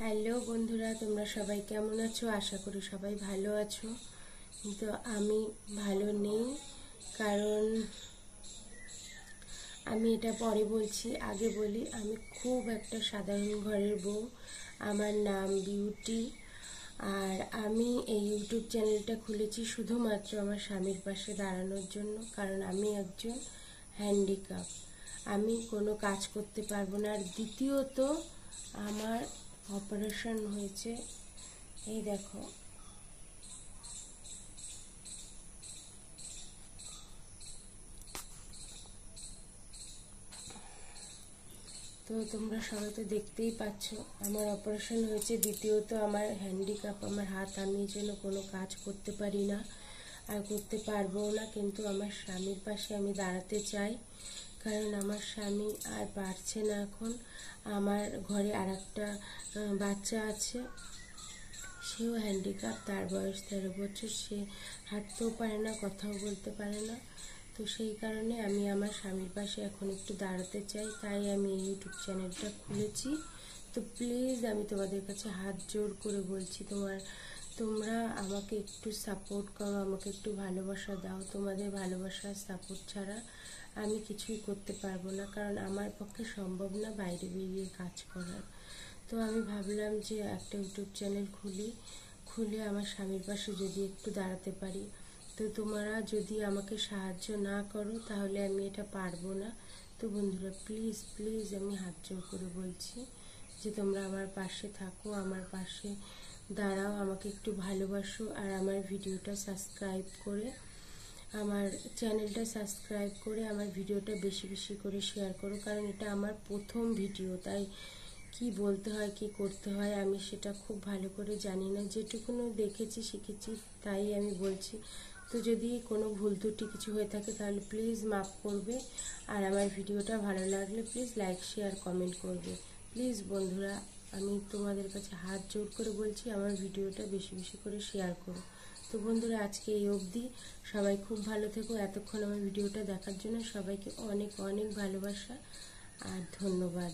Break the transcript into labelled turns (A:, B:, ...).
A: Hello বন্ধুরা, তোমরা সবাই কেমন আছো? আশা করি সবাই ভালো আছো। কিন্তু আমি ভালো নেই, কারণ আমি এটা পরে বলছি, আগে বলি আমি খুব একটা সাধারণ ঘরের বউ। আমার নাম বিউটি। আর আমি এই ইউটিউব চ্যানেলটা খুলেছি শুধুমাত্র আমার স্বামীর পাশে দাঁড়ানোর জন্য, কারণ আমি একজন হ্যান্ডিক্যাপ। আমি কোনো কাজ করতে পারবো না। আর দ্বিতীয়ত আমার অপারেশন হয়েছে, এই দেখো। তো তোমরা সবাই তো দেখতেই পাচ্ছ আমার অপারেশন হয়েছে। দ্বিতীয়ত আমার হ্যান্ডিক্যাপ, আমার হাত, আমি যেন কোনো কাজ করতে পারি না আর করতে পারবো না। কিন্তু আমার স্বামীর পাশে আমি দাঁড়াতে চাই, কারণ আমার স্বামী আর পারছে না এখন। আমার ঘরে আর একটা বাচ্চা আছে, সেও হ্যান্ডিক্যাপ। তার বয়স 13 বছর। সে হাঁটতেও পারে না, কথাও বলতে পারে না। তো সেই কারণে আমি আমার স্বামীর পাশে এখন একটু দাঁড়াতে চাই, তাই আমি এই ইউটিউব চ্যানেলটা খুলেছি। তো প্লিজ আমি তোমাদের কাছে হাত জোড় করে বলছি, তোমরা আমাকে একটু সাপোর্ট করো, আমাকে একটু ভালোবাসা দাও। তোমাদের ভালোবাসা সাপোর্ট ছাড়া আমি কিছুই করতে পারবো না, কারণ আমার পক্ষে সম্ভব না বাইরে বেরিয়ে কাজ করার। তো আমি ভাবলাম যে একটা ইউটিউব চ্যানেল খুলে আমার স্বামীর পাশে যদি একটু দাঁড়াতে পারি। তো তোমরা যদি আমাকে সাহায্য না করো তাহলে আমি এটা পারবো না। তো বন্ধুরা, প্লিজ প্লিজ আমি হাত জোড় করে বলছি যে তোমরা আমার পাশে থাকো, আমার পাশে দাঁড়াও, আমাকে একটু ভালোবাসো। আর আমার ভিডিওটা সাবস্ক্রাইব করে, আমার চ্যানেলটা সাবস্ক্রাইব করে আমার ভিডিওটা বেশি বেশি করে শেয়ার করো, কারণ এটা আমার প্রথম ভিডিও। তাই কি বলতে হয়, কি করতে হয় আমি সেটা খুব ভালো করে জানি না। যেটুকুনো দেখেছি শিখেছি তাই আমি বলছি। তো যদি কোনো ভুল ত্রুটি কিছু হয়ে থাকে তাহলে প্লিজ মাফ করবে। আর আমার ভিডিওটা ভালো লাগলে প্লিজ লাইক শেয়ার কমেন্ট করবে। প্লিজ বন্ধুরা, আমি তোমাদের কাছে হাত জোড় করে বলছি আমার ভিডিওটা বেশি বেশি করে শেয়ার করো। তো বন্ধুরা, আজকে এই অবধি। সবাই খুব ভালো থেকো। এতক্ষণ আমার ভিডিওটা দেখার জন্য সবাইকে অনেক অনেক ভালোবাসা আর ধন্যবাদ।